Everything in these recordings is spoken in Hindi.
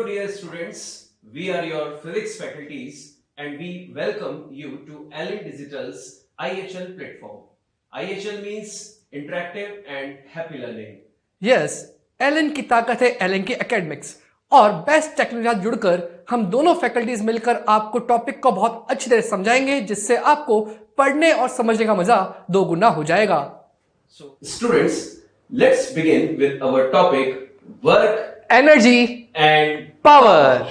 dear students, we are your physics faculties and we welcome you to Allen Digital's IHL platform. IHL means interactive and happy learning. Yes Allen की ताकत है एलन की एकेडमिक्स और बेस्ट टेक्नोलॉजी से जुड़कर हम दोनों फैकल्टीज मिलकर आपको टॉपिक को बहुत अच्छी तरह समझाएंगे जिससे आपको पढ़ने और समझने का मजा दो गुना हो जाएगा. So students, let's begin with our topic work, energy and power.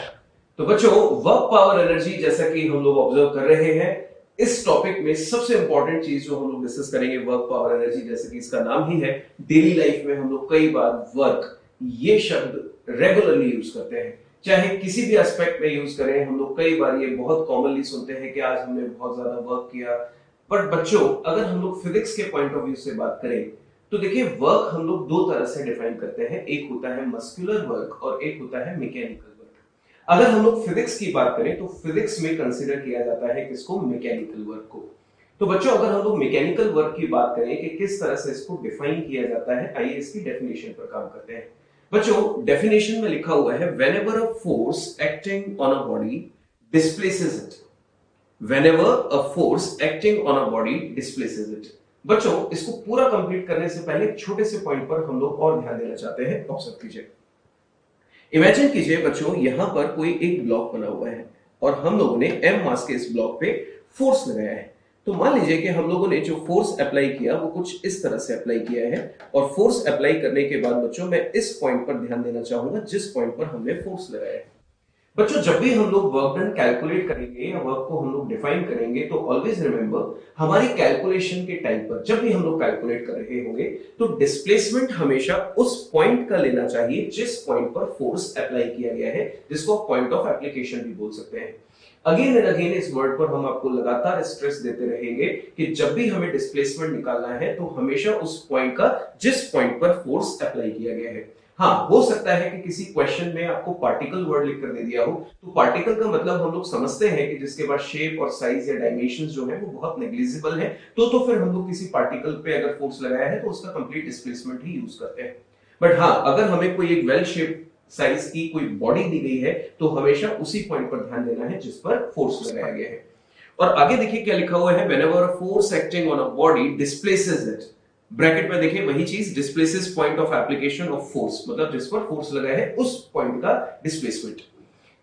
तो बच्चों वर्क पावर एनर्जी जैसा कि हम लोग ऑब्जर्व कर रहे हैं इस टॉपिक में सबसे इंपॉर्टेंट चीज जो हम लोग डिस्कस करेंगे वर्क पावर एनर्जी, जैसे कि इसका नाम ही है. डेली लाइफ में हम लोग कई बार वर्क ये शब्द रेगुलरली यूज करते हैं, चाहे किसी भी एस्पेक्ट में यूज करें. हम लोग कई बार ये बहुत कॉमनली सुनते हैं कि आज हमने बहुत ज्यादा वर्क किया. पर बच्चों अगर हम लोग फिजिक्स के पॉइंट ऑफ व्यू से बात करें तो देखिए वर्क हम लोग दो तरह से डिफाइन करते हैं. एक होता है मस्कुलर वर्क और एक होता है मैकेनिकल वर्क. अगर हम लोग फिजिक्स की बात करें तो फिजिक्स में कंसीडर किया जाता है किसको? मैकेनिकल वर्क को. तो बच्चों अगर हम लोग मैकेनिकल वर्क की बात करें कि किस तरह से इसको डिफाइन किया जाता है, आइए इसकी डेफिनेशन पर काम करते हैं. बच्चों डेफिनेशन में लिखा हुआ है whenever a force acting on a body displaces it. Whenever a force acting on a body displaces it. बच्चों इसको पूरा कंप्लीट करने से पहले एक छोटे से पॉइंट पर हम लोग और ध्यान देना चाहते हैं. ऑब्जर्व कीजिए, इमेजिन कीजिए बच्चों यहां पर कोई एक ब्लॉक बना हुआ है और हम लोगों ने m मास के इस ब्लॉक पे फोर्स लगाया है. तो मान लीजिए कि हम लोगों ने जो फोर्स अप्लाई किया वो कुछ इस तरह से अप्लाई किया है और फोर्स अप्लाई करने के बाद बच्चों मैं इस पॉइंट पर ध्यान देना चाहूंगा जिस पॉइंट पर हमने फोर्स लगाया है. बच्चों जब भी हम लोग वर्क डन कैलकुलेट करेंगे या वर्क को हम लोग डिफाइन करेंगे तो ऑलवेज रिमेंबर हमारी कैलकुलेशन के टाइम पर जब भी हम लोग कैलकुलेट कर रहे होंगे तो डिस्प्लेसमेंट हमेशा उस पॉइंट का लेना चाहिए जिस पॉइंट पर फोर्स अप्लाई किया गया है, जिसको पॉइंट ऑफ एप्लीकेशन भी बोल सकते हैं. अगेन एंड अगेन इस वर्ड पर हम आपको लगातार स्ट्रेस देते रहेंगे कि जब भी हमें डिस्प्लेसमेंट निकालना है तो हमेशा उस पॉइंट का जिस पॉइंट पर फोर्स अप्लाई किया गया है. हाँ, हो सकता है कि किसी क्वेश्चन में आपको पार्टिकल वर्ड लिखकर दे दिया हो तो पार्टिकल का मतलब हम लोग समझते हैं कि जिसके बाद शेप और साइज या डायमेंशंस जो है वो बहुत नेग्लिजिबल है, तो फिर हम लोग किसी पार्टिकल पे अगर फोर्स लगाया है तो उसका कंप्लीट डिस्प्लेसमेंट ही यूज करते हैं. बट हाँ, अगर हमें कोई एक वेल शेप साइज की कोई बॉडी दी गई है तो हमेशा उसी पॉइंट पर ध्यान देना है जिस पर फोर्स लगाया गया है. और आगे देखिए क्या लिखा हुआ है, whenever a force acting on a body displaces it. Bracket में देखिए वही चीज, displaces point of application of force, मतलब जिस पर फोर्स लगा है उस पॉइंट का displacement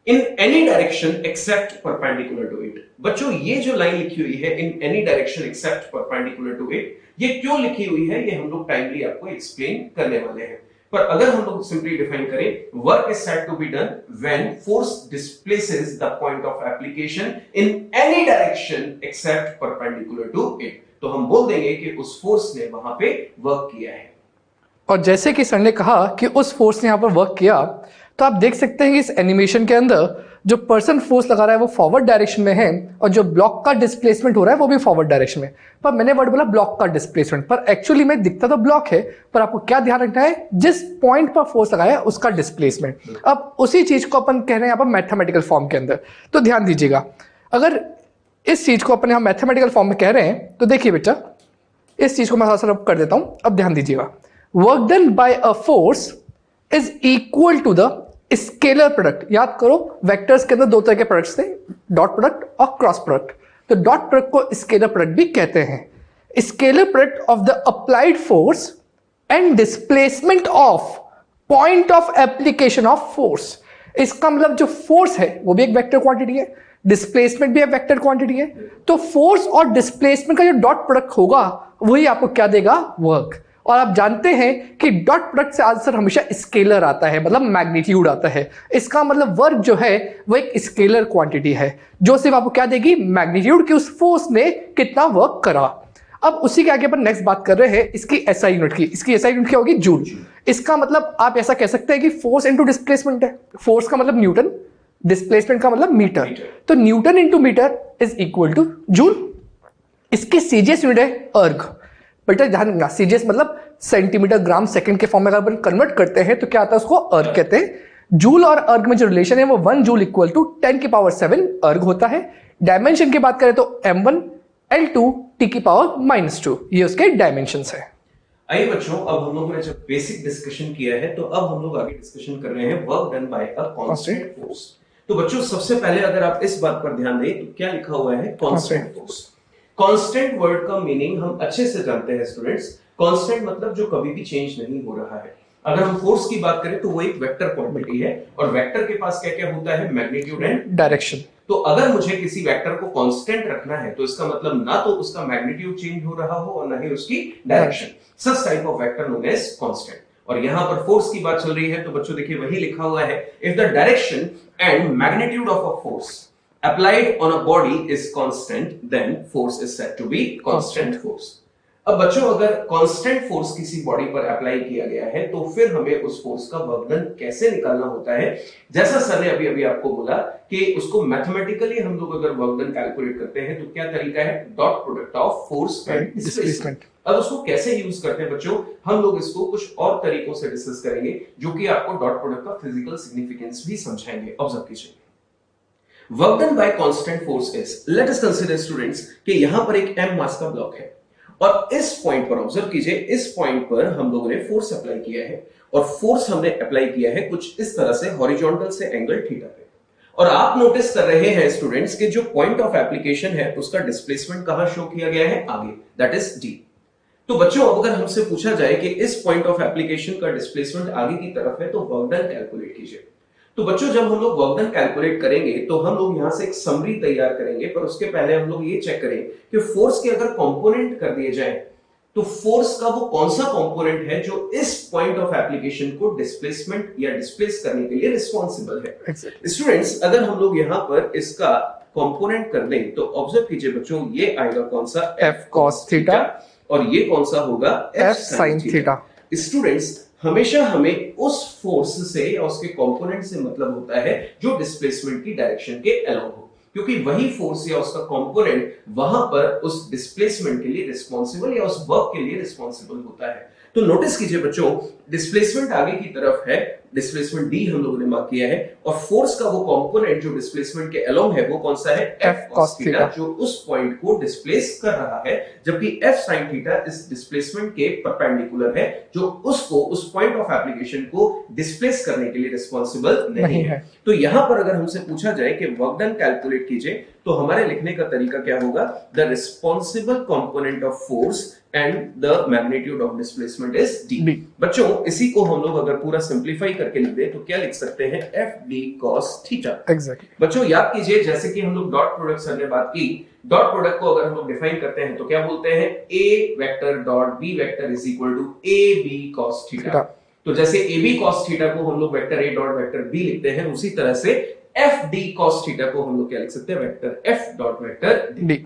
in any direction except perpendicular to it. बच्चों ये जो लाइन लिखी हुई है in any direction except perpendicular to it, ये क्यों लिखी हुई है ये हम लोग टाइमली आपको एक्सप्लेन करने वाले हैं. पर अगर हम लोग सिंपली डिफाइन करें, work is said to be done when force displaces the point of application in any direction except perpendicular to it. तो हम बोल देंगे कि उस फोर्स ने वहां पे वर्क किया है. और जैसे कि सर ने कहा कि उस फोर्स ने यहाँ पर वर्क किया, तो आप देख सकते हैं कि इस एनिमेशन के अंदर जो पर्सन फोर्स लगा रहा है वो फॉरवर्ड डायरेक्शन में है और जो ब्लॉक का डिस्प्लेसमेंट हो रहा है वो भी फॉरवर्ड डायरेक्शन में. पर मैंने वर्ड बोला ब्लॉक का डिस्प्लेसमेंट, पर एक्चुअली में दिखता तो ब्लॉक है, पर आपको क्या ध्यान रखना है, जिस पॉइंट पर फोर्स लगाया है उसका डिस्प्लेसमेंट. अब उसी चीज को अपन कह रहे हैं यहाँ पर मैथमेटिकल फॉर्म के अंदर. तो ध्यान दीजिएगा, अगर इस चीज को अपन यहाँ मैथमेटिकल फॉर्म में कह रहे हैं तो देखिए बेटा इस चीज को मैं थोड़ा कर देता हूं. अब ध्यान दीजिएगा, work done by a force is equal to the scalar product. याद करो वेक्टर्स के अंदर दो तरह के प्रोडक्ट्स थे, डॉट प्रोडक्ट और क्रॉस प्रोडक्ट. तो डॉट प्रोडक्ट को स्केलर प्रोडक्ट भी कहते हैं. Scalar product of the applied force and displacement of point of application of force. इसका मतलब जो फोर्स है वो भी एक वेक्टर क्वांटिटी है, डिस्प्लेसमेंट भी एक वेक्टर क्वांटिटी है. तो फोर्स और डिस्प्लेसमेंट का जो डॉट प्रोडक्ट होगा वही आपको क्या देगा? वर्क. और आप जानते हैं कि डॉट प्रोडक्ट से आंसर हमेशा स्केलर आता है, मतलब मैग्नीट्यूड आता है. इसका मतलब वर्क जो है वो एक स्केलर क्वांटिटी है जो सिर्फ आपको क्या देगी? मैग्नीट्यूड की उस फोर्स ने कितना वर्क करा. अब उसी के आगे पर नेक्स्ट बात कर रहे हैं इसकी एसआई यूनिट की. इसकी एसआई यूनिट क्या होगी? जूल. इसका मतलब आप ऐसा कह सकते हैं कि फोर्स इंटू डिस्प्लेसमेंट है. फोर्स का मतलब न्यूटन, डिस्प्लेसमेंट का मतलब मीटर. तो newton into metre is equal to joule. इसकी सीजीएस यूनिट है अर्ग. बेटा ध्यान रखना, सीजीएस मतलब सेंटीमीटर ग्राम सेकंड के फॉर्म में अगर अपन कन्वर्ट करते हैं तो क्या आता है? उसको अर्ग कहते हैं. जूल और अर्ग में जो रिलेशन है वो 1 जूल इक्वल टू 10⁻⁷ अर्ग होता है. डायमेंशन की बात करें तो m1 L2 T⁻⁻², ये उसके डायमेंशंस है. आइए बच्चों, अब हम लोगों ने जब बेसिक डिस्कशन किया है तो अब हम लोग आगे डिस्कशन कर रहे हैं work done by a constant force. तो बच्चों सबसे पहले अगर आप इस बात पर ध्यान दें तो क्या लिखा हुआ है, कांस्टेंट फोर्स। कांस्टेंट वर्ड का मीनिंग हम अच्छे से जानते हैं स्टूडेंट्स। कांस्टेंट मतलब जो कभी भी चेंज नहीं हो रहा है। अगर हम फोर्स की बात करें तो वो एक वेक्टर क्वांटिटी है और वेक्टर के पास क्या क्या होता है, मैग्नीट्यूड एंड डायरेक्शन। तो अगर मुझे किसी वेक्टर को कांस्टेंट रखना है तो इसका मतलब ना तो उसका मैग्नीट्यूड चेंज हो रहा हो और ना ही उसकी direction. Such type of vector known as constant. और यहां पर फोर्स की बात चल रही है तो बच्चों देखिए वही लिखा हुआ है, if the direction and magnitude of a force applied on a body is constant, then force is said to be constant force. अब बच्चों अगर कांस्टेंट फोर्स किसी बॉडी पर अप्लाई किया गया है तो फिर हमें उस फोर्स का वर्क डन कैसे निकालना होता है। जैसा सर ने अभी अभी आपको बोला कि उसको मैथमेटिकली हम लोग अगर वर्क डन कैलकुलेट करते हैं तो क्या तरीका है, dot product of force and displacement. अब उसको कैसे यूज करते हैं बच्चों, हम लोग इसको कुछ और तरीकों से डिस्कस करेंगे जो कि आपको डॉट प्रोडक्ट का फिजिकल सिग्निफिकेंस भी समझाएंगे। ऑब्जर्व कीजिए, work done bye constant force is, let us consider students कि यहां पर एक m मास का ब्लॉक है और इस पॉइंट पर ऑब्जर्व कीजिए, इस पॉइंट पर हम लोगों ने फोर्स अप्लाई किया है और फोर्स हमने अप्लाई किया है कुछ इस तरह से हॉरिजॉन्टल से एंगल थीटा पे। और आप नोटिस कर रहे हैं स्टूडेंट्स कि जो पॉइंट ऑफ एप्लीकेशन है उसका डिस्प्लेसमेंट कहां शो किया गया है, आगे, दैट इज d। तो बच्चों अब अगर हमसे पूछा जाए कि इस पॉइंट ऑफ एप्लीकेशन का डिस्प्लेसमेंट आगे की तरफ है तो वर्क डन कैलकुलेट कीजिए। तो बच्चों जब हम लोग वर्क डन कैलकुलेट करेंगे तो हम लोग यहां से एक समरी तैयार करेंगे, पर उसके पहले हम लोग ये चेक करें कि फोर्स के अगर कंपोनेंट कर दिए जाएं तो फोर्स का वो कौन सा कंपोनेंट है जो इस पॉइंट ऑफ एप्लीकेशन को डिस्प्लेसमेंट या डिस्प्लेस करने के लिए रिस्पॉन्सिबल है। स्टूडेंट्स अगर हम लोग यहां पर इसका कंपोनेंट कर दें तो ऑब्जर्व कीजिए बच्चों, ये आएगा कौन सा, f cos थीटा और ये कौन सा होगा, f sin थीटा। स्टूडेंट्स हमेशा हमें उस फोर्स से या उसके कंपोनेंट से मतलब होता है जो डिस्प्लेसमेंट की डायरेक्शन के अलोंग हो, क्योंकि वही फोर्स या उसका कंपोनेंट वहां पर उस डिस्प्लेसमेंट के लिए रिस्पॉन्सिबल या उस वर्क के लिए रिस्पॉन्सिबल होता है। तो नोटिस कीजिए बच्चों, डिस्प्लेसमेंट आगे की तरफ है, डिस्प्लेसमेंट d हम लोगों ने मार्क किया है और फोर्स का वो कंपोनेंट जो डिस्प्लेसमेंट के अलोंग है वो कौन सा है, f cos थीटा, जो उस पॉइंट को डिस्प्लेस कर रहा है, जबकि f sin थीटा इस डिस्प्लेसमेंट के परपेंडिकुलर है जो उसको उस पॉइंट ऑफ एप्लीकेशन को डिस्प्लेस करने के लिए रिस्पॉन्सिबल नहीं है। तो यहां पर अगर हमसे पूछा जाए कि वर्क डन कैलकुलेट कीजिए तो हमारे लिखने का तरीका क्या होगा, the responsible component of force and the magnitude of displacement is d। बच्चों इसी को हम लोग अगर पूरा सिंपलीफाई करके लिख दें तो क्या लिख सकते हैं, fd cos थीटा। एग्जैक्टली। बच्चों याद कीजिए जैसे कि हम लोग डॉट प्रोडक्ट सर ने बात की, डॉट प्रोडक्ट को अगर हम लोग डिफाइन करते हैं तो क्या बोलते हैं, a vector dot b vector is equal to ab cos theta. तो जैसे ab cos थीटा को हम लोग vector a dot vector b लिखते हैं, उसी तरह से fd cos थीटा को हम लोग क्या लिख सकते हैं, vector f dot vector d।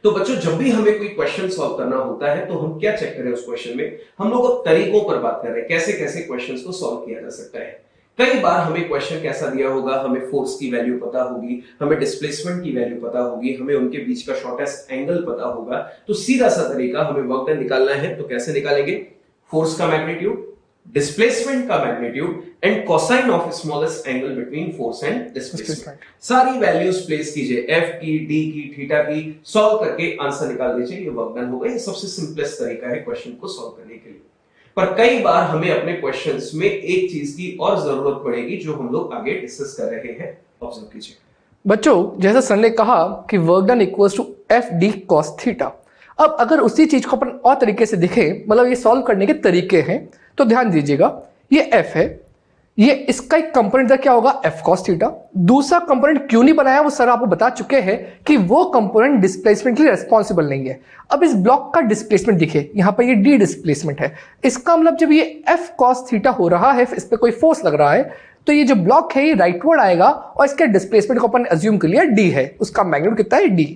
तो बच्चों जब भी हमें कोई क्वेश्चन सॉल्व करना होता है तो हम क्या चेक करें उस क्वेश्चन में, हम लोग अब तरीकों पर बात कर रहे हैं कैसे कैसे क्वेश्चंस को सॉल्व किया जा सकता है। कई बार हमें क्वेश्चन कैसा दिया होगा, हमें फोर्स की वैल्यू पता होगी, हमें डिस्प्लेसमेंट की वैल्यू पता होगी, हमें उनके बीच का शॉर्टेस्ट एंगल पता होगा, तो सीधा सा तरीका हमें वर्क डन निकालना है तो कैसे निकालेंगे, फोर्स का मैग्नीट्यूड, डिस्प्लेसमेंट का magnitude and cosine of smallest angle between force and displacement. सारी वैल्यूज प्लेस कीजिए, f की, d की, थीटा की, सॉल्व करके आंसर निकाल दीजिए, ये वर्क डन हो गया। ये सबसे सिंपलेस्ट तरीका है क्वेश्चन को सॉल्व करने के लिए। पर कई बार हमें अपने क्वेश्चंस में एक चीज की और जरूरत पड़ेगी जो हम लोग आगे डिस्कस कर रहे हैं। ऑब्जर्व कीजिए बच्चों, जैसा सर ने कहा कि work done equals to fd cos theta. अब अगर उसी चीज को अपन और तरीके से देखें, मतलब ये सॉल्व करने के तरीके हैं, तो ध्यान दीजिएगा, ये f है, ये इसका एक कंपोनेंट क्या होगा, f cos थीटा। दूसरा कंपोनेंट क्यों नहीं बनाया वो सर आपको बता चुके हैं कि वो कंपोनेंट डिस्प्लेसमेंट के लिए रिस्पॉन्सिबल नहीं है। अब इस ब्लॉक का डिस्प्लेसमेंट दिखे, यहां पर ये d डिस्प्लेसमेंट है, इसका मतलब जब ये f cos थीटा हो रहा है, इस पर कोई फोर्स लग रहा है, तो ये जो ब्लॉक है ये राइटवर्ड आएगा और इसके डिस्प्लेसमेंट को अपन अज्यूम कर लिया d है, उसका मैग्नीट्यूड कितना है, d।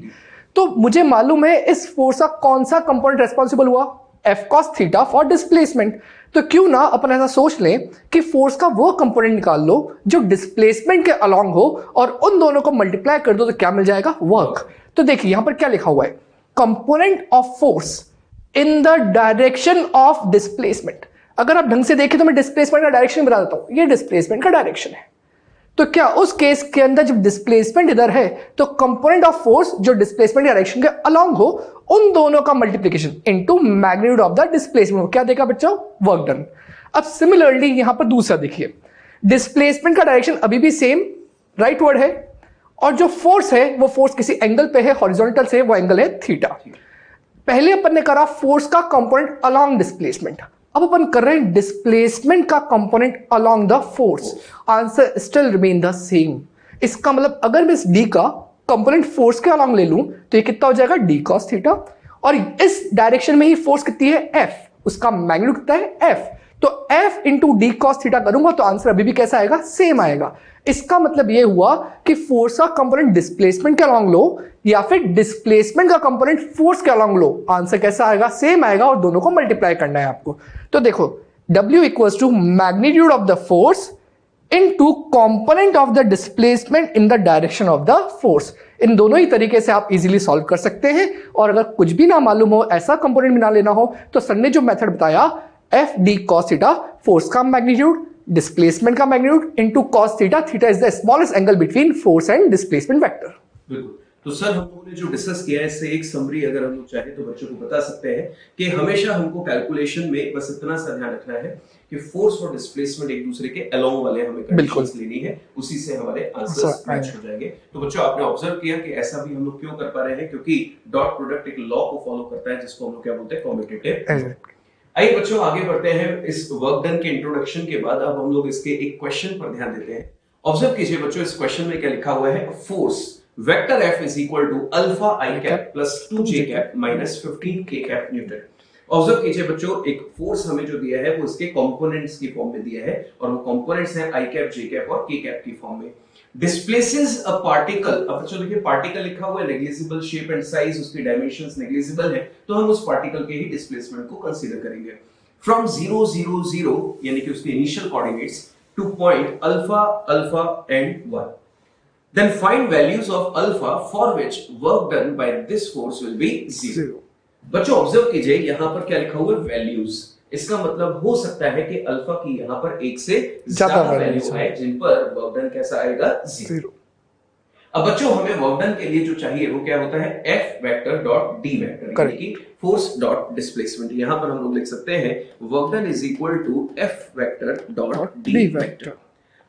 तो मुझे मालूम है इस फोर्स का कौन सा कंपोनेंट रिस्पॉन्सिबल हुआ, f cos theta for displacement. तो क्यों ना अपन ऐसा सोच लें कि फोर्स का वो कंपोनेंट निकाल लो जो डिस्प्लेसमेंट के अलोंग हो और उन दोनों को मल्टीप्लाई कर दो तो क्या मिल जाएगा, वर्क। तो देखिए यहां पर क्या लिखा हुआ है, component of force in the direction of displacement. अगर आप ढंग से देखें तो मैं डिस्प्लेसमेंट का डायरेक्शन बता देता हूं, ये डिस्प्लेसमेंट का डायरेक्शन है, तो क्या उस केस के अंदर जब डिस्प्लेसमेंट इधर है तो कंपोनेंट ऑफ फोर्स जो डिस्प्लेसमेंट डायरेक्शन के अलोंग हो उन दोनों का multiplication into magnitude of the displacement, क्या देखा बच्चों, वर्क डन। अब सिमिलरली यहां पर दूसरा देखिए, डिस्प्लेसमेंट का डायरेक्शन अभी भी सेम राइट वर्ड है और जो फोर्स है वो फोर्स किसी एंगल पे है, हॉरिजॉन्टल से, वो एंगल है थीटा। पहले अपन ने करा फोर्स का कंपोनेंट अलोंग डिस्प्लेसमेंट, अब अपन कर रहे हैं डिस्प्लेसमेंट का component along the force. Answer still remain the same. इसका मतलब अगर मैं इस डी का कंपोनेंट फोर्स के अलोंग ले लूं तो ये कितना हो जाएगा, डी कॉस थीटा, और इस डायरेक्शन में ही फोर्स कितनी है, एफ, उसका मैग्नीट्यूड कितना है, एफ। तो F into D cos theta करूंगा तो आंसर अभी भी कैसा आएगा, सेम आएगा। इसका मतलब ये हुआ कि फोर्स का कंपोनेंट डिस्प्लेसमेंट के अलोंग लो या फिर डिस्प्लेसमेंट का कंपोनेंट फोर्स के अलोंग लो, आंसर कैसा आएगा, सेम आएगा, और दोनों को मल्टीप्लाई करना है आपको। तो देखो W equals to magnitude of the force into component of the displacement in the direction of the force. इन दोनों ही तरीके से आप इजीली सॉल्व कर सकते हैं। और अगर कुछ भी ना मालूम हो, ऐसा कंपोनेंट भी ना लेना हो, तो सर ने जो मेथड बताया F D cos theta, force का मैग्नीट्यूड, डिस्प्लेसमेंट का magnitude into cos theta, theta is the smallest angle between force and displacement vector. बिल्कुल। तो सर हम लोगों ने जो डिस्कस किया है इससे एक समरी अगर हम लोग चाहे तो बच्चों को बता सकते हैं कि हमेशा हमको कैलकुलेशन में बस इतना सा ध्यान रखना है कि फोर्स और डिस्प्लेसमेंट एक दूसरे के अलोंग वाले हमें कंडीशंस लेनी है, उसी से हमारे आंसर्स मैच हो जाएंगे। तो बच्चों आपने ऑब्जर्व किया कि ऐसा भी हम लोग क्यों कर पा रहे हैं, क्योंकि डॉट प्रोडक्ट एक लॉ को फॉलो करता है जिसको हम लोग क्या बोलते हैं, कम्यूटेटिव। आइए बच्चों आगे बढ़ते हैं। इस वर्क डन के इंट्रोडक्शन के बाद अब हम लोग इसके एक क्वेश्चन पर ध्यान देते हैं। ऑब्जर्व कीजिए बच्चों, इस क्वेश्चन में क्या लिखा हुआ है, force vector F is equal to alpha I cap plus 2j cap minus 15k cap Newton. Observe कीजिए बच्चों, एक फोर्स हमें जो दिया है वो इसके कंपोनेंट्स की फॉर्म में दिया है, और वो कंपोनेंट्स हैं आई कैप, जे कैप और के कैप की फॉर्म में। डिस्प्लेसेस अ पार्टिकल, अब बच्चों देखिए पार्टिकल लिखा हुआ है, नेग्लिजिबल शेप एंड साइज, उसकी डायमेंशंस नेग्लिजिबल है, तो हम उस पार्टिकल के ही डिस्प्लेसमेंट को कंसीडर करेंगे। फ्रॉम 0 0 0 यानी कि उसके initial coordinates two point alpha alpha and 1, then find values of alpha for which work done by this force will be 0। बच्चों ऑब्जर्व कीजिए यहां पर क्या लिखा हुआ है, वैल्यूज। इसका मतलब हो सकता है कि अल्फा की यहां पर एक से ज्यादा वैल्यू है जिन पर वर्क डन कैसा आएगा, 0। अब बच्चों हमें वर्क डन के लिए जो चाहिए वो क्या होता है, F vector dot D vector, यानी कि फोर्स डॉट डिस्प्लेसमेंट। यहां पर हम लोग लिख सकते हैं work done is equal to F vector dot D vector.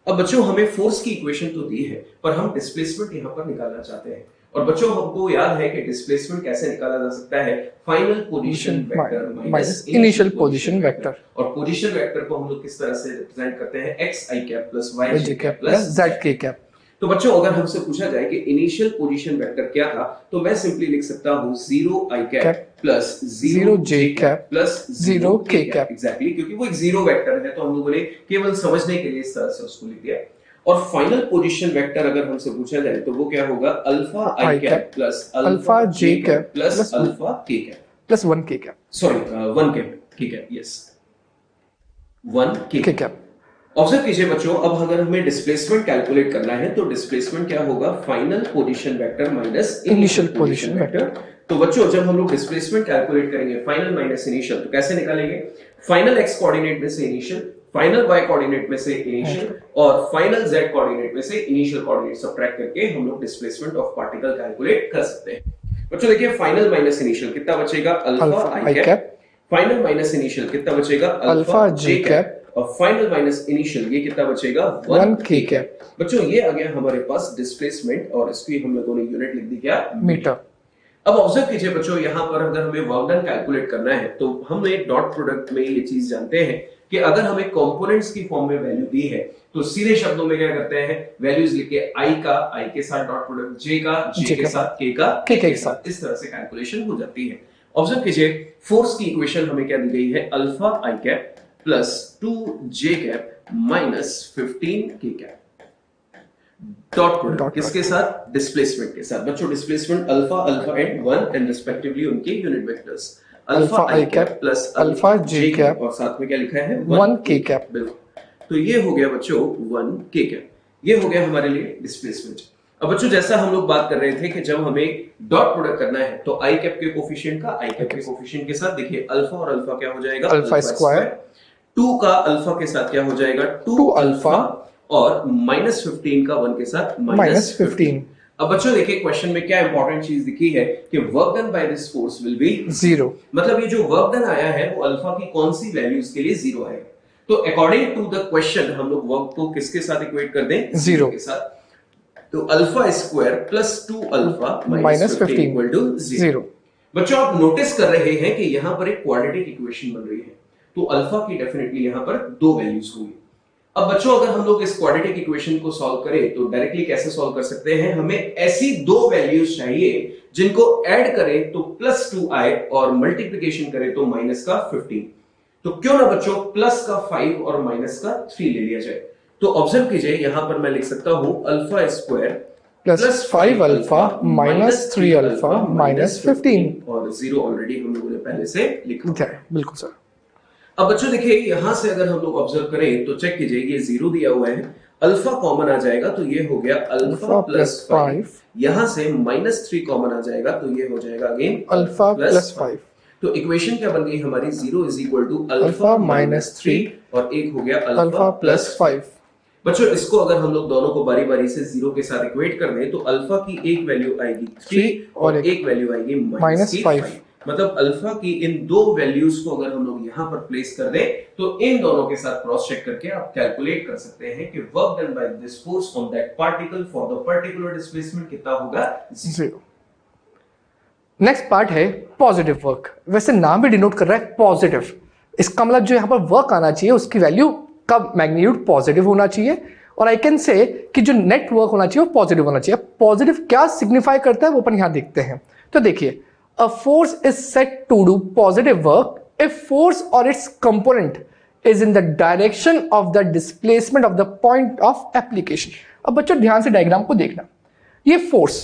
अब बच्चों हमें फोर्स की इक्वेशन तो दी है, पर हम डिस्प्लेसमेंट यहां पर निकालना चाहते हैं। और बच्चों हमको याद है कि डिस्प्लेसमेंट कैसे निकाला जा सकता है, final position vector minus initial position vector. और पोजीशन वेक्टर को हम लोग किस तरह से रिप्रेजेंट करते हैं, एक्स आई कैप प्लस वाई जे कैप प्लस जेड के कैप। तो बच्चों अगर हमसे पूछा जाए कि इनिशियल पोजीशन वेक्टर क्या था, तो मैं सिंपली लिख सकता हूं 0 आई कैप प्लस 0 जे कैप प्लस 0 के कैप। एग्जैक्टली, क्योंकि वो एक जीरो वेक्टर है तो हम लोगों ने केवल समझने के लिए इस तरह से उसको लिख दिया। और फाइनल पोजीशन वेक्टर अगर हमसे पूछा जाए तो वो क्या होगा, alpha I cap plus alpha J cap plus alpha K cap plus 1 K cap, sorry 1 cap K cap, yes 1 K cap. Observe कीजिए बच्चों, अब अगर हमें डिस्प्लेसमेंट कैलकुलेट करना है तो डिस्प्लेसमेंट क्या होगा, final position vector minus initial position vector. तो बच्चों जब हम लोग डिस्प्लेसमेंट कैलकुलेट करेंगे फाइनल माइनस इनिशियल, तो कैसे निकालेंगे, फाइनल एक्स कोऑर्डिनेट में से इनिशियल, फाइनल वाई कोऑर्डिनेट में से इनिशियल और फाइनल जेड कोऑर्डिनेट में से इनिशियल कोऑर्डिनेट सब्ट्रैक्ट करके हम लोग डिस्प्लेसमेंट ऑफ पार्टिकल कैलकुलेट कर सकते हैं। बच्चों देखिए फाइनल माइनस इनिशियल कितना बचेगा, alpha I cap, final minus initial कितना बचेगा, अल्फा जे कैप, और फाइनल माइनस इनिशियल ये कितना बचेगा, 1 के कैप। बच्चों ये आ गया हमारे पास डिस्प्लेसमेंट, और इसकी हम लोगों ने यूनिट लिख दी क्या, मीटर। अब ऑब्जर्व कीजिए बच्चों, यहां पर अगर हमें वर्क डन कैलकुलेट करना है तो हम एक डॉट प्रोडक्ट में ये चीज जानते हैं कि अगर हमें कंपोनेंट्स की फॉर्म में वैल्यू दी है तो सीधे शब्दों में क्या करते हैं, वैल्यूज लिखे आई का आई के साथ डॉट प्रोडक्ट, जे का जे के साथ, के का के साथ, इस तरह से कैलकुलेशन हो जाती है। ऑब्जर्व कीजिए फोर्स की इक्वेशन हमें क्या दी गई है, alpha I cap plus 2 J cap minus 15 के कैप, डॉट प्रोडक्ट किसके साथ, डिस्प्लेसमेंट के साथ। बच्चों displacement alpha alpha and 1 and respectively उनके unit vectors, alpha I cap plus alpha J cap, और साथ में क्या लिखा है, 1 के कैप। बिल्कुल, तो ये हो गया बच्चों 1 के कैप, ये हो गया हमारे लिए डिस्प्लेसमेंट। अब बच्चों जैसा हम लोग बात कर रहे थे कि जब हमें डॉट प्रोडक्ट करना है तो आई कैप के कोफिशिएंट का आई कैप के कोफिशिएंट के साथ देखिए अल्फा और अल्फा क्या हो जाएगा, अल्फा स्क्वायर, 2 का अल्फा के साथ क्या हो जाएगा, 2 अल्फा, और -15 का 1 के साथ -15। अब बच्चों देखिए क्वेश्चन में क्या इंपॉर्टेंट चीज दिखी है कि work done by this force will be 0। मतलब ये जो वर्क डन आया है वो अल्फा की कौन सी वैल्यूज के लिए 0 आएगा। तो अकॉर्डिंग टू द क्वेश्चन हम लोग वर्क को किसके साथ इक्वेट कर दें? 0 के साथ। तो alpha square plus 2 alpha -15 equal to 0। बच्चों आप नोटिस कर रहे हैं कि यहां पर एक क्वाड्रेटिक इक्वेशन बन रही है, तो अल्फा की डेफिनेटली यहां पर 2 वैल्यूज होंगी। अब बच्चों अगर हम लोग इस क्वाड्रेटिक इक्वेशन को सॉल्व करें तो डायरेक्टली कैसे सॉल्व कर सकते हैं? हमें ऐसी 2 वैल्यूज चाहिए जिनको ऐड करें तो +2 आए और मल्टीप्लिकेशन करें तो -15। तो क्यों ना बच्चों प्लस का 5 और माइनस का 3 ले लिया जाए। तो ऑब्जर्व कीजिए यहां पर मैं लिख सकता हूं alpha square plus 5 alpha -3 alpha -15 और 0 ऑलरेडी हम लोगों ने पहले से लिखा है। बिल्कुल सर। अब बच्चों देखिए यहां से अगर हम लोग ऑब्जर्व करें तो चेक कीजिए ये 0 दिया हुआ है, अल्फा कॉमन आ जाएगा तो ये हो गया अल्फा प्लस 5। यहां से -3 कॉमन आ जाएगा तो ये हो जाएगा अगेन अल्फा प्लस 5। तो इक्वेशन क्या बन गई हमारी? 0 इज इक्वल टू अल्फा -3 और एक हो गया अल्फा प्लस 5। बच्चों इसको अगर हम लोग दोनों को बारी बारी से 0 के साथ इक्वेट कर दें तो अल्फा की एक वैल्यू आएगी 3 और एक वैल्यू आएगी -5। मतलब अल्फा की इन 2 वैल्यूज को अगर हम लोग यहां पर प्लेस कर दें तो इन दोनों के साथ क्रॉस चेक करके आप कैलकुलेट कर सकते हैं कि work done by this force on that particle for the particular displacement कितना होगा? 0। नेक्स्ट पार्ट है पॉजिटिव वर्क। वैसे नाम भी डिनोट कर रहा है पॉजिटिव, इसका मतलब जो यहां पर वर्क आना चाहिए उसकी वैल्यू का मैग्नीट्यूड पॉजिटिव होना चाहिए और आई कैन से कि जो नेट वर्क होना चाहिए वो पॉजिटिव होना चाहिए। पॉजिटिव क्या सिग्निफाई करता है वो अपन यहां देखते हैं। तो देखिए a force is set to do positive work if force or its component is in the direction of the displacement of the point of application। अब बच्चों ध्यान से डायग्राम को देखना, ये फोर्स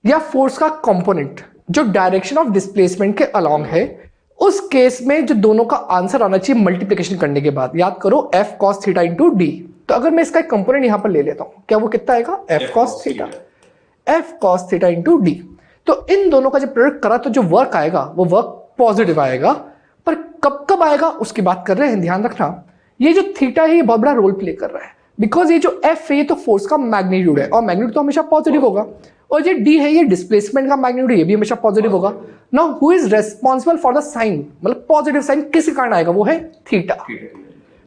या फोर्स का कंपोनेंट जो डायरेक्शन ऑफ डिस्प्लेसमेंट के अलोंग है, उस केस में जो दोनों का आंसर आना चाहिए मल्टीप्लिकेशन करने के बाद, याद करो F cos theta into D. तो अगर मैं इसका एक कंपोनेंट यहां पर ले लेता हूं, क्या वो कितना आएगा? F cos theta, F cos theta into D. तो इन दोनों का जब प्रोडक्ट करा तो जो वर्क आएगा वो वर्क पॉजिटिव आएगा, पर कब कब आएगा उसकी बात कर रहे हैं। ध्यान रखना ये जो थीटा है ये बहुत बड़ा रोल प्ले कर रहा है, बिकॉज ये जो एफ है ये तो फोर्स का मैग्नीट्यूड है और मैग्नीट्यूड तो हमेशा पॉजिटिव होगा, और ये डी है ये डिस्प्लेसमेंट का मैग्नीट्यूड है, ये भी हमेशा पॉजिटिव होगा। Now who is responsible for the sign, मतलब पॉजिटिव साइन किस कारण आएगा? वो है थीटा।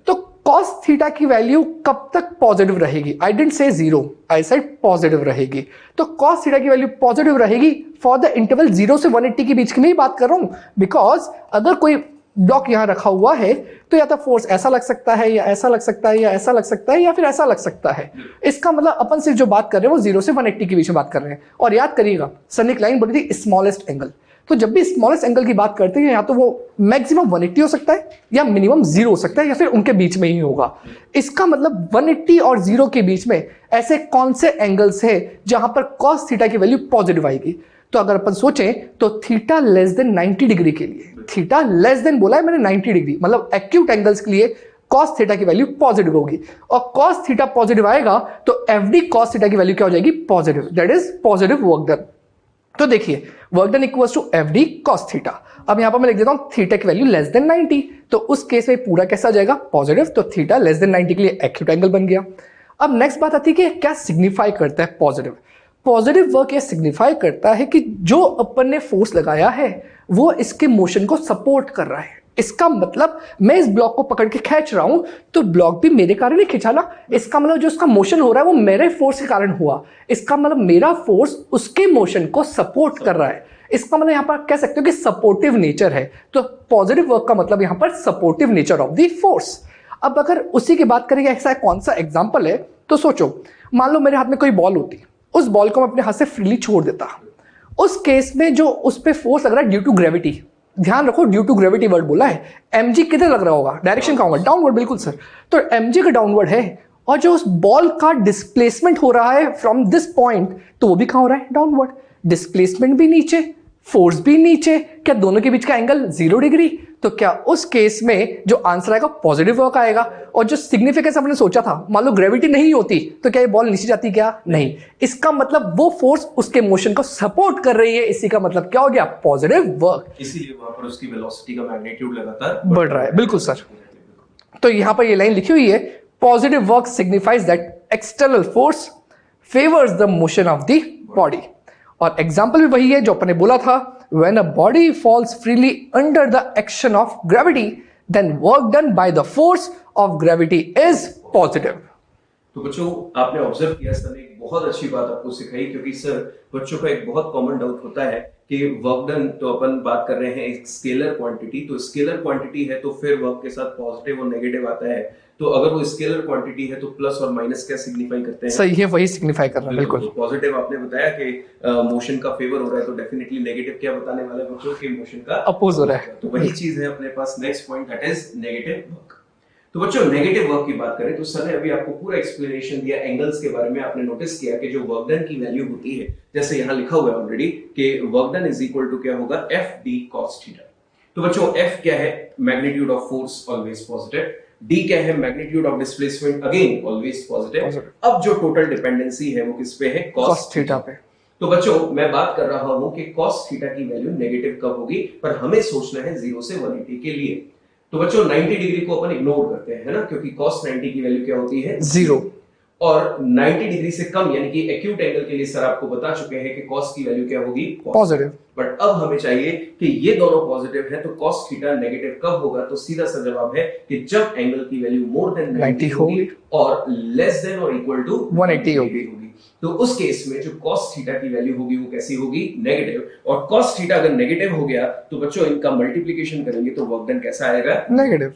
तो cos थीटा की वैल्यू कब तक पॉजिटिव रहेगी? I didn't say 0, I said positive रहेगी। तो cos थीटा की वैल्यू पॉजिटिव रहेगी फॉर द इंटरवल 0 से 180 के बीच की मैं बात कर रहा हूं, बिकॉज अगर कोई ब्लॉक यहां रखा हुआ है तो या तो फोर्स ऐसा लग सकता है या ऐसा लग सकता है या ऐसा लग सकता है या फिर ऐसा लग सकता है। इसका मतलब अपन सिर्फ जो बात कर रहे हैं वो 0 से 180 के बीच में बात कर रहे हैं। और याद करिएगा सर ने एक लाइन बोली थी स्मॉलेस्ट एंगल, तो जब भी स्मॉलेस्ट एंगल की बात करते हैं या तो वो मैक्सिमम 180 हो सकता है या मिनिमम 0 हो सकता है या फिर उनके बीच में ही होगा। इसका मतलब 180 और 0 के बीच में ऐसे कौन से एंगल्स है जहां पर cos थीटा की वैल्यू पॉजिटिव आएगी? तो अगर अपन सोचें तो थीटा लेस देन 90 डिग्री के लिए, थीटा लेस देन बोला है मैंने 90 डिग्री, मतलब एक्यूट एंगल्स के लिए cos थीटा की वैल्यू पॉजिटिव होगी, और cos थीटा पॉजिटिव आएगा तो FD cos थीटा की वैल्यू क्या हो जाएगी? Positive, that is positive work done. तो देखिए work done equals to FD cos theta. अब यहां पर मैं लिख देता हूं थीटा की वैल्यू लेस देन 90, तो उस केस में पूरा कैसा आ जाएगा? पॉजिटिव। तो थीटा लेस देन 90 के लिए एक्यूट एंगल बन गया। अब नेक्स्ट बात आती है कि क्या सिग्निफाई करता है पॉजिटिव? पॉजिटिव वर्क ये सिग्निफाई करता है कि जो अपन ने फोर्स लगाया है वो इसके मोशन को सपोर्ट कर रहा है। इसका मतलब मैं इस ब्लॉक को पकड़ के खींच रहा हूं तो ब्लॉक भी मेरे कारण ही खींचा ना, इसका मतलब जो उसका मोशन हो रहा है वो मेरे फोर्स के कारण हुआ, इसका मतलब मेरा फोर्स उसके मोशन को सपोर्ट कर रहा है। इसका मतलब यहां पर कह सकते हो कि सपोर्टिव नेचर है। तो पॉजिटिव वर्क का मतलब यहां पर supportive nature of the force. अब अगर उसी की बात करेंगे ऐसा कौन सा एग्जाम्पल है, तो सोचो मान लो मेरे हाथ में कोई बॉल होती, उस बॉल को मैं अपने हाथ से फ्रीली छोड़ देता, उस केस में जो उस पर फोर्स लग रहा है ड्यू टू ग्रेविटी, ध्यान रखो ड्यू टू ग्रेविटी वर्ड बोला है, mg किधर लग रहा होगा? डायरेक्शन का होगा डाउनवर्ड, बिल्कुल सर। तो mg का डाउनवर्ड है और जो उस बॉल का डिस्प्लेसमेंट हो रहा है फ्रॉम दिस पॉइंट, तो वो भी कहां हो रहा है? डाउनवर्ड। डिस्प्लेसमेंट भी नीचे, फोर्स भी नीचे, क्या दोनों के बीच का एंगल 0 डिग्री? तो क्या उस केस में जो आंसर आएगा पॉजिटिव वर्क आएगा। और जो सिग्निफिकेंस हमने सोचा था, मान लो ग्रेविटी नहीं होती तो क्या ये बॉल नीचे जाती? क्या नहीं। इसका मतलब वो फोर्स उसके मोशन को सपोर्ट कर रही है, इसी का मतलब क्या हो गया? Positive work. इसीलिए वहां पर उसकी वेलोसिटी का मैग्नीट्यूड लगातार बढ़ रहा है। बिल्कुल सर। तो यहां पर ये लाइन लिखी हुई है Positive work signifies that external force favors the motion of the body. और एग्जाम्पल भी वही है जो अपने बोला था, when a body falls freely under the action of gravity, then work done by the force of gravity is positive. तो बच्चों आपने ऑब्जर्व किया, सर ने एक बहुत अच्छी बात आपको सिखाई, क्योंकि सर बच्चों का एक बहुत कॉमन डाउट होता है कि वर्क डन, तो अपन बात कर रहे हैं एक स्केलर क्वांटिटी, तो स्केलर क्वांटिटी है तो फिर वर्क के साथ पॉजिटिव और नेगेटिव आता है, तो अगर वो स्केलर क्वांटिटी है तो प्लस और माइनस क्या सिग्निफाई करते हैं? सही है, वही सिग्निफाई कर रहा है। बिल्कुल। पॉजिटिव आपने बताया कि मोशन का फेवर हो रहा है, तो डेफिनेटली नेगेटिव क्या बताने वाला है बच्चों, कि मोशन का अपोज हो रहा है। तो वही चीज है अपने पास next point, that is negative work. तो बच्चों नेगेटिव वर्क की बात करें तो सर ने अभी आपको पूरा एक्सप्लेनेशन दिया एंगल्स के बारे में। आपने नोटिस किया कि जो वर्क डन की वैल्यू होती है, जैसे यहाँ लिखा हुआ है ऑलरेडी कि work done is equal to क्या होगा, एफ डी कॉस थीटा। तो बच्चों एफ क्या है, magnitude of force, always positive. D क्या है, magnitude of displacement, again always positive. अब जो टोटल डिपेंडेंसी है वो किस पे है, कॉस थीटा पे। तो बच्चों मैं बात कर रहा हूं कि कॉस थीटा की वैल्यू नेगेटिव कब होगी, पर हमें सोचना है 0 से 180 के लिए। तो बच्चों 90 डिग्री को अपन इग्नोर करते हैं, है ना, क्योंकि cos 90 की वैल्यू क्या होती है, 0। और 90 डिग्री से कम यानी कि एक्यूट एंगल के लिए सर आपको बता चुके हैं कि cos की वैल्यू क्या होगी, पॉजिटिव। बट अब हमें चाहिए कि ये दोनों पॉजिटिव है, तो cos थीटा नेगेटिव कब होगा, तो सीधा सा जवाब है कि जब एंगल की वैल्यू मोर देन 90 होगी और लेस देन और इक्वल टू 180 होगी। तो उस केस में जो cos थीटा की वैल्यू होगी वो कैसी होगी, नेगेटिव। और cos थीटा अगर नेगेटिव हो गया तो बच्चों इनका मल्टीप्लिकेशन करेंगे तो वर्क डन कैसा आएगा, नेगेटिव।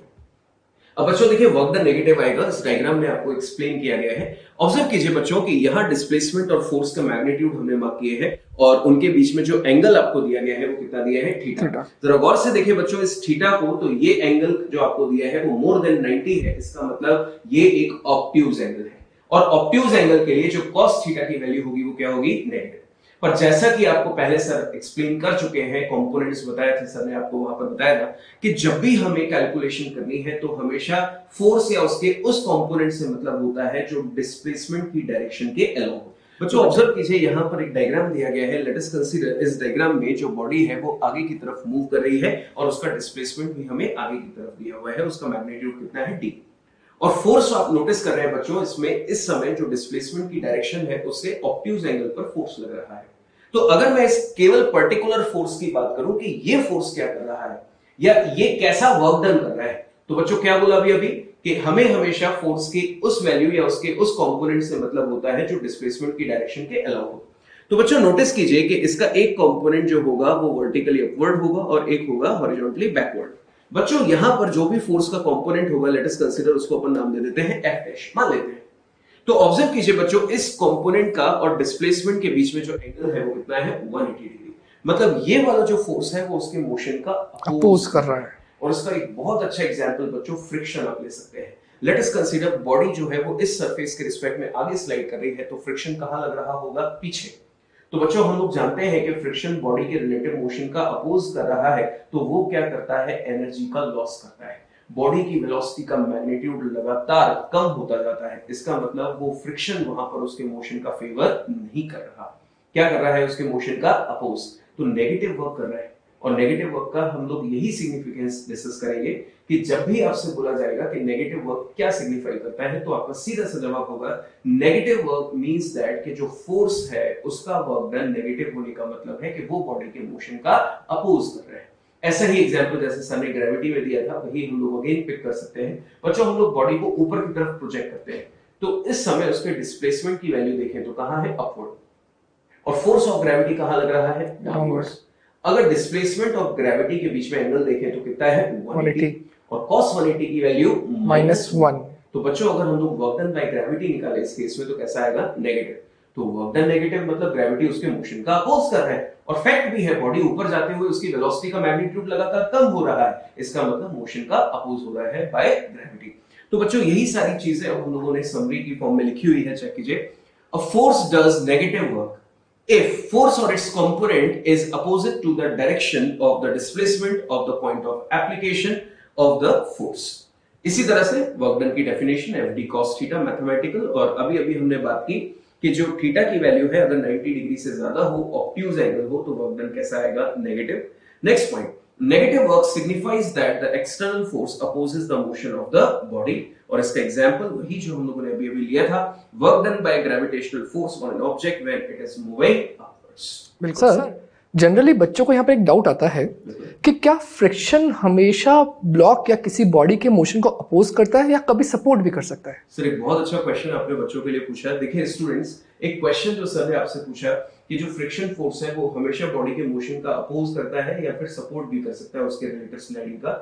अब बच्चों देखिए वर्क डन नेगेटिव आएगा, इस डायग्राम में आपको एक्सप्लेन किया गया है। ऑब्जर्व कीजिए बच्चों कि यहाँ डिस्प्लेसमेंट और फोर्स का मैग्नीट्यूड हमने मार्क किए हैं और उनके बीच में जो एंगल आपको दिया गया है वो कितना दिया है, थीटा। जरा गौर से देखिए बच्चों इस थीटा को, तो ये एंगल जो आपको दिया है वो मोर देन 90 है, इसका मतलब ये एक ऑब्ट्यूज एंगल है। और ऑब्ट्यूज एंगल के लिए जो cos थीटा की वैल्यू होगी वो क्या होगी, नेगेटिव। पर जैसा कि आपको पहले सर एक्सप्लेन कर चुके हैं, कंपोनेंट्स बताए थे सर ने आपको, वहां पर बताया था कि जब भी हमें कैलकुलेशन करनी है तो हमेशा फोर्स या उसके उस कंपोनेंट से मतलब होता है जो डिस्प्लेसमेंट की डायरेक्शन के अलोंग हो। बच्चों ऑब्जर्व कीजिए यहाँ पर एक डायग्राम दिया गया है, लेट अस कंसीडर इस डायग्राम में जो बॉडी है वो आगे की तरफ मूव कर रही है और उसका डिस्प्लेसमेंट भी हमें आगे की तरफ दिया हुआ है, उसका मैग्नीट्यूड कितना है, डी। और फोर्स आप नोटिस कर रहे हैं बच्चों, इसमें इस समय जो डिस्प्लेसमेंट की डायरेक्शन है उससे ऑब्ट्यूज एंगल पर फोर्स लग रहा है। तो अगर मैं इस केवल पर्टिकुलर फोर्स की बात करूं कि ये फोर्स क्या कर रहा है या ये कैसा वर्क डन कर रहा है, तो बच्चों क्या बोला अभी कि हमें हमेशा फोर्स की उस वैल्यू या उसके उस कंपोनेंट से मतलब होता है जो डिस्प्लेसमेंट की डायरेक्शन के अलाउ हो। तो बच्चों नोटिस कीजिए कि इसका एक कंपोनेंट जो होगा वो वर्टिकली अपवर्ड होगा और एक होगा हॉरिजॉन्टली बैकवर्ड। बच्चों यहां पर जो भी फोर्स का कंपोनेंट होगा, लेट अस कंसीडर उसको अपन नाम दे देते हैं एफ डैश, मान लेते हैं। तो ऑब्जर्व कीजिए बच्चों इस कंपोनेंट का और डिस्प्लेसमेंट के बीच में जो एंगल है वो कितना है, 180 डिग्री। मतलब ये वाला जो फोर्स है वो उसके मोशन का अपोज कर रहा है। और इसका एक बहुत अच्छा एग्जांपल बच्चों फ्रिक्शन आप ले सकते हैं। लेट अस कंसीडर बॉडी जो है वो इस सरफेस के रिस्पेक्ट में आगे स्लाइड कर रही है, तो फ्रिक्शन कहां लग रहा होगा, पीछे। तो बच्चों हम लोग जानते हैं कि फ्रिक्शन बॉडी के रिलेटिव मोशन का अपोज कर रहा है, तो वो क्या करता है, एनर्जी का लॉस करता है। बॉडी की वेलोसिटी का मैग्नीट्यूड लगातार कम होता जाता है, इसका मतलब वो फ्रिक्शन वहां पर उसके मोशन का फेवर नहीं कर रहा, क्या कर रहा है, उसके मोशन का अपोज, तो नेगेटिव वर्क कर रहा है। और नेगेटिव वर्क का हम लोग यही सिग्निफिकेंस डिस्कस करेंगे कि जब भी आपसे बोला जाएगा कि नेगेटिव वर्क क्या सिग्निफाई करता है, तो आपका सीधा सा जवाब होगा नेगेटिव वर्क मींस दैट कि जो फोर्स है उसका वर्क डन नेगेटिव होने का मतलब है कि वो बॉडी के मोशन का अपोज कर रहा है। ऐसा ही एग्जांपल जैसे सर ने ग्रेविटी में दिया था वही हम लोग अगेन पिक कर सकते हैं। बच्चों हम लोग बॉडी को ऊपर की तरफ प्रोजेक्ट करते हैं, तो इस समय उसके डिस्प्लेसमेंट की वैल्यू देखें तो कहां है, अपवर्ड। और फोर्स ऑफ ग्रेविटी कहां लग रहा है, डाउनवर्ड्स। अगर डिस्प्लेसमेंट ऑफ ग्रेविटी के बीच में एंगल देखें तो कितना है, 180। और cos 180 की वैल्यू -1। तो बच्चों अगर हम लोग वर्क डन बाय ग्रेविटी निकाले इस केस में तो कैसा आएगा, नेगेटिव। तो वर्क डन नेगेटिव मतलब ग्रेविटी उसके मोशन का अपोज कर रहा है। और फैक्ट भी है बॉडी ऊपर जाते हुए उसकी वेलोसिटी का मैग्नीट्यूड लगातार कम हो रहा है, इसका मतलब मोशन का अपोज हो रहा है बाय ग्रेविटी। तो बच्चों यही सारी चीजें अब हम लोगों ने समरी की फॉर्म में लिखी हुई है, चेक कीजिए। A force does negative work if force or its component is opposite to the direction of the displacement of the point of application of the force। इसी तरह से वर्क डन की definition F D cos theta mathematical. और अभी अभी हमने बात की कि जो थीटा की वैल्यू है अगर 90 डिग्री से ज्यादा हो, ऑब्ट्यूज एंगल हो, तो वर्क डन कैसा आएगा, negative. Next point, negative work signifies that the external force opposes the motion of the body, और इसका एग्जांपल वही जो हम लोगों ने अभी अभी लिया था, work done by gravitational force on an object when it is moving upwards. बिल्कुल सर, जनरली बच्चों को यहाँ पे एक डाउट आता है कि क्या फ्रिक्शन हमेशा ब्लॉक या किसी बॉडी के मोशन को अपोज करता है या कभी सपोर्ट भी कर सकता है? सर एक बहुत अच्छा क्वेश्चन आपने बच्चों के लिए पूछा है। देखिए स्टूडेंट्स, एक क्वेश्चन जो सर ने आपसे पूछा कि जो फ्रिक्शन फोर्स है वो हमेशा बॉडी के मोशन का अपोज करता है या फिर सपोर्ट भी कर सकता है उसके रिलेटेड स्लाइडिंग का।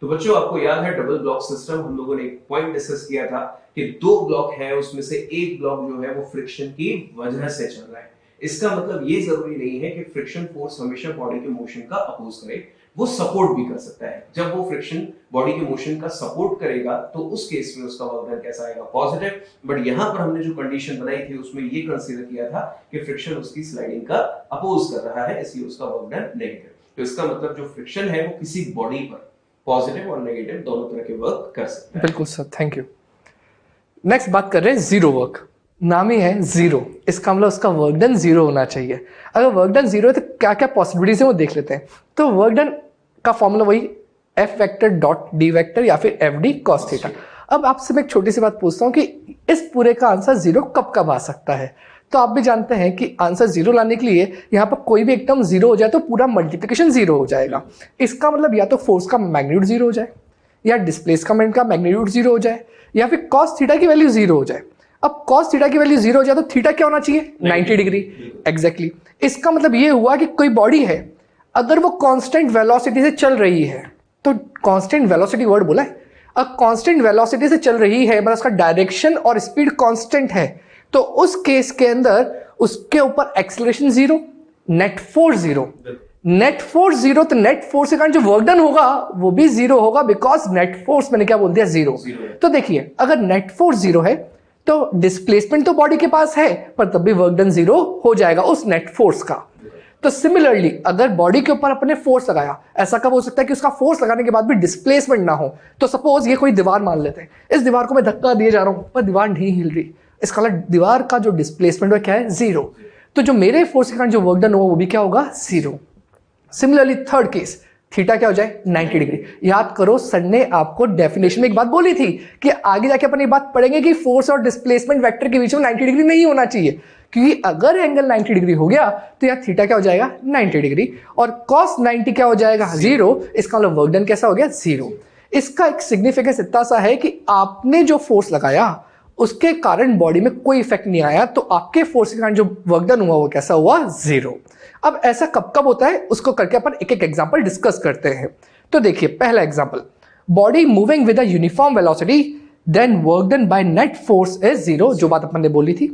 तो बच्चों आपको याद है डबल ब्लॉक सिस्टम, हम लोगों ने एक पॉइंट डिस्कस किया था कि 2 ब्लॉक है, उसमें से एक ब्लॉक जो है वो फ्रिक्शन की वजह से चल रहा है। इसका मतलब ये जरूरी नहीं है कि फ्रिक्शन फोर्स हमेशा बॉडी के मोशन का अपोज करे, वो सपोर्ट भी कर सकता है। जब वो फ्रिक्शन बॉडी के मोशन का सपोर्ट करेगा तो उस केस में उसका वर्क डन कैसा आएगा? पॉजिटिव। बट यहां पर हमने जो कंडीशन बनाई थी उसमें ये कंसीडर किया था कि फ्रिक्शन उसकी स्लाइडिंग का अपोज कर रहा है, इसलिए उसका वर्क डन नेगेटिव। तो इसका मतलब जो फ्रिक्शन है वो किसी बॉडी पर पॉजिटिव और नेगेटिव दोनों तरह के वर्क कर सकता है। बिल्कुल सर, थैंक यू। नेक्स्ट बात कर रहे हैं जीरो वर्क। नाम ही है जीरो, इसका मतलब उसका वर्क डन जीरो होना चाहिए। अगर वर्क डन जीरो है तो क्या क्या पॉसिबिलिटीज है वो देख लेते हैं। तो वर्क डन का फॉर्मूला वही F vector dot D vector या फिर एफ डी कॉस थीटा। अब आपसे मैं एक छोटी सी बात पूछता हूँ कि इस पूरे का आंसर जीरो कब कब आ सकता है? तो आप भी जानते हैं कि आंसर जीरो लाने के लिए यहाँ पर कोई भी एक टर्म जीरो हो जाए तो पूरा मल्टीप्लिकेशन जीरो हो जाएगा। इसका मतलब या तो फोर्स का मैग्नीट्यूड जीरो हो जाए, या डिस्प्लेसमेंट का मैग्नीट्यूड जीरो हो जाए, या फिर कॉस थीटा की वैल्यू जीरो हो जाए। अब कॉस थीटा की वैल्यू जीरो हो जाए तो थीटा क्या होना चाहिए? 90 डिग्री। एग्जैक्टली। इसका मतलब ये हुआ कि कोई बॉडी है, अगर वो कांस्टेंट वेलोसिटी से चल रही है, तो कांस्टेंट वेलोसिटी वर्ड बोला है, अब कांस्टेंट वेलोसिटी से चल रही है मतलब उसका डायरेक्शन और स्पीड कांस्टेंट है, तो उस केस के अंदर उसके ऊपर acceleration zero, net force zero. Net force zero, तो नेट फोर्स के कारण जो वर्क डन होगा वो भी जीरो होगा, बिकॉज नेट फोर्स मैंने क्या बोल दिया? जीरो। तो देखिए, अगर नेट फोर्स जीरो है तो डिस्प्लेसमेंट तो बॉडी के पास है, पर तब भी वर्क डन जीरो हो जाएगा उस नेट फोर्स का। तो सिमिलरली अगर बॉडी के ऊपर अपने फोर्स लगाया, ऐसा कब हो सकता है कि उसका फोर्स लगाने के बाद भी डिस्प्लेसमेंट ना हो? तो सपोज ये कोई दीवार मान लेते हैं, इस दीवार को मैं धक्का दिए जा रहा हूं पर दीवार नहीं हिल रही, इसका मतलब दीवार का जो डिस्प्लेसमेंट है क्या है? जीरो। तो जो मेरे फोर्स के कारण जो वर्क डन हुआ वो भी क्या होगा? Zero. Similarly third case, theta क्या हो जाए? 90 डिग्री। याद करो सर ने आपको डेफिनेशन में एक बात बोली थी कि आगे जाके अपन ये बात पढ़ेंगे कि फोर्स और डिस्प्लेसमेंट वेक्टर के बीच में 90 डिग्री नहीं होना चाहिए, क्योंकि अगर एंगल 90 डिग्री हो गया तो यहाँ थीटा क्या हो जाएगा? 90 डिग्री। और cos 90 क्या हो जाएगा? जीरो। इसका मतलब वर्क डन कैसा हो गया? जीरो। इसका एक सिग्निफिकेंस इतना सा है कि आपने जो फोर्स लगाया उसके कारण बॉडी में कोई इफेक्ट नहीं आया, तो आपके फोर्स के कारण जो वर्क डन हुआ वो कैसा हुआ? जीरो। अब ऐसा कब कब होता है उसको करके अपन एक एक एग्जांपल डिस्कस करते हैं। तो देखिए, पहला example, body moving with a uniform velocity then work done by net force is zero, जो बात अपन ने बोली थी।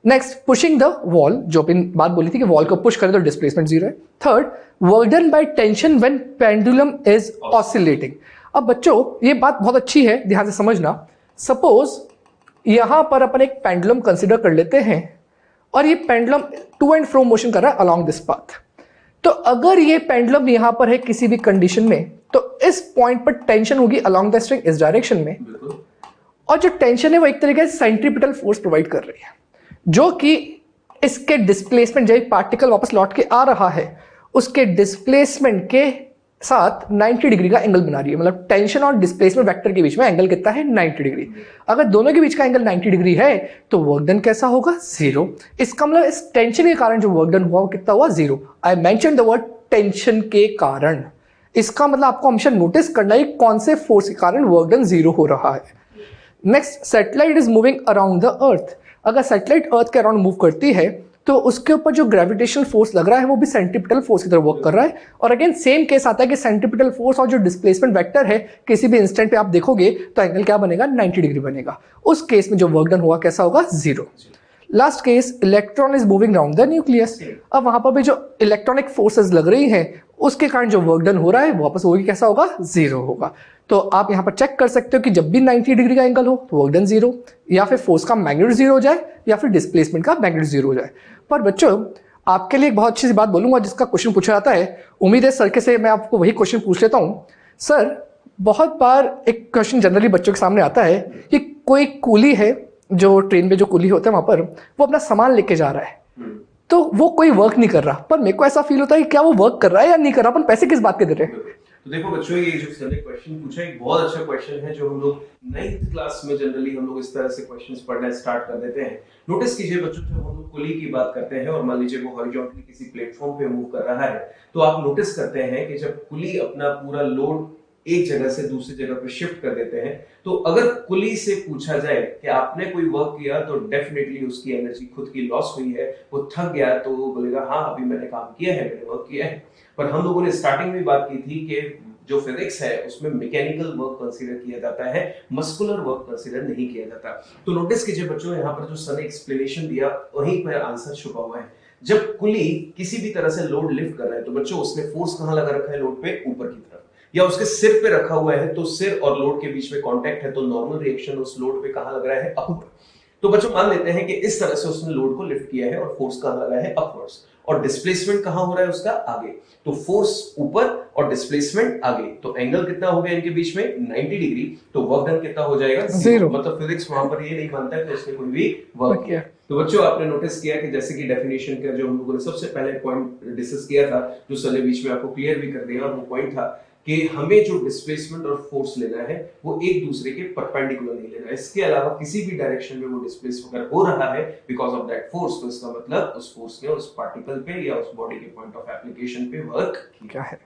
नेक्स्ट, पुशिंग द वॉल, जो अपन बात बोली थी कि वॉल को पुश करें तो डिस्प्लेसमेंट जीरो है। Third, work done by tension when pendulum is oscillating. अब बच्चों ये बात बहुत अच्छी है, ध्यान से समझना। सपोज यहां पर अपन एक पेंडुलम कंसिडर कर लेते हैं और ये pendulum to and fro motion कर रहा है अलोंग दिस पाथ। तो अगर ये पेंडुलम यहां पर है किसी भी कंडीशन में, तो इस पॉइंट पर टेंशन होगी अलोंग द स्ट्रिंग इस डायरेक्शन में, और जो टेंशन है वो एक तरीके से सेंट्रीपिटल फोर्स प्रोवाइड कर रही है, जो कि इसके डिस्प्लेसमेंट, जब पार्टिकल वापस लौट के आ रहा है उसके डिस्प्लेसमेंट के साथ 90 डिग्री का एंगल बना रही है। मतलब टेंशन और डिस्प्लेसमेंट वेक्टर के बीच में एंगल कितना है? 90 डिग्री। अगर दोनों के बीच का एंगल 90 डिग्री है तो वर्क डन कैसा होगा? जीरो। इसका मतलब इस टेंशन के कारण जो वर्क डन हुआ वो कितना हुआ? Zero. I mention the word tension के कारण। इसका मतलब आपको हमेशा नोटिस करना है कौन से फोर्स के कारण वर्क डन जीरो हो रहा है। Next, satellite is moving around the earth. अगर सैटेलाइट अर्थ के अराउंड मूव करती है तो उसके ऊपर जो ग्रेविटेशनल फोर्स लग रहा है वो भी सेंट्रीपिटल फोर्स की तरह वर्क कर रहा है। और अगेन सेम केस आता है कि सेंट्रीपिटल फोर्स और जो डिस्प्लेसमेंट वेक्टर है किसी भी इंस्टेंट पे आप देखोगे तो एंगल क्या बनेगा? 90 डिग्री बनेगा। उस केस में जो वर्क डन हुआ कैसा होगा? Zero. Last case, electron is moving around the nucleus. अब वहां पर भी जो इलेक्ट्रॉनिक फोर्सेज लग रही हैं उसके कारण जो वर्क डन हो रहा है वापस वही कैसा होगा? जीरो होगा। तो आप यहां पर चेक कर सकते हो कि जब भी 90 डिग्री का एंगल हो तो वर्क डन जीरो, या फिर फोर्स का मैग्नीट्यूड जीरो हो जाए, या फिर डिस्प्लेसमेंट का मैग्नीट्यूड जीरो हो जाए। पर बच्चों आपके लिए एक बहुत अच्छी सी बात बोलूंगा जिसका क्वेश्चन पूछा जाता है, उम्मीद है सर के से मैं आपको वही क्वेश्चन पूछ लेता हूं। सर, बहुत बार एक क्वेश्चन जनरली बच्चों के सामने आता है कि कोई कूली है, जो ट्रेन में जो कूली होता है वहां पर, वो अपना सामान लेके जा रहा है, तो वो कोई वर्क नहीं कर रहा, पर मेरे को ऐसा फील होता है कि क्या वो वर्क कर रहा है या नहीं कर रहा, अपन पैसे किस बात के दे रहे हैं। तो देखो बच्चों, ये जो सर ने क्वेश्चन पूछा एक बहुत अच्छा क्वेश्चन है, जो हम लोग 9th क्लास में जनरली हम लोग इस तरह से क्वेश्चंस पढ़ना स्टार्ट कर देते हैं। नोटिस कीजिए बच्चों, जब हम लोग कुली की बात करते हैं और मान लीजिए वो हॉरिजॉन्टली किसी प्लेटफॉर्म पे मूव कर रहा है, तो आप नोटिस करते हैं कि जब कुली अपना पूरा लोड एक जगह से दूसरी जगह पर शिफ्ट कर देते हैं, तो अगर कुली से पूछा जाए कि आपने कोई वर्क किया, तो डेफिनेटली उसकी एनर्जी खुद की लॉस हुई है, वो थक गया, तो वो बोलेगा हाँ अभी मैंने काम किया है, मैंने वर्क किया है। पर हम लोगों ने स्टार्टिंग में बात की थी कि जो फिजिक्स है उसमें मैकेनिकल वर्क कंसीडर किया जाता है, मस्कुलर वर्क कंसीडर नहीं किया जाता। तो नोटिस कीजिए बच्चों, यहाँ पर जो सर ने एक्सप्लेनेशन दिया वहीं पर आंसर छुपा हुआ है। जब कुली किसी भी तरह से लोड लिफ्ट कर रहा है, तो बच्चों उसने फोर्स कहां लगा रखा है लोड पे? ऊपर की तरफ, या उसके सिर पे रखा हुआ है, तो सिर और लोड के बीच में कांटेक्ट है, तो नॉर्मल रिएक्शन उस लोड पे कहां लग रहा है? अपवर्ड। तो बच्चों मान लेते हैं कि इस तरह से उसने लोड को लिफ्ट किया है और फोर्स कहां लगा है? अपवर्ड्स। और डिस्प्लेसमेंट कहां हो रहा है उसका? आगे। तो फोर्स ऊपर और डिस्प्लेसमेंट आगे, तो एंगल कितना हो गया इनके बीच में? 90 डिग्री। तो वर्क डन कितना हो जाएगा? जीरो। मतलब फिजिक्स वहां पर ये नहीं मानता है कि उसने कोई भी वर्क किया। तो बच्चों आपने नोटिस किया कि जैसे कि डेफिनेशन का जो हम लोगों ने सबसे पहले पॉइंट डिस्कस किया था, जो सर ने बीच में आपको क्लियर भी कर दिया, और वो पॉइंट था कि हमें जो डिस्प्लेसमेंट और फोर्स लेना है वो एक दूसरे के परपेंडिकुलर नहीं लेना है। इसके अलावा किसी भी डायरेक्शन में वो डिस्प्लेस अगर हो रहा है बिकॉज ऑफ दैट फोर्स, तो इसका मतलब उस फोर्स ने उस पार्टिकल पे या उस बॉडी के पॉइंट ऑफ एप्लीकेशन पे वर्क किया है।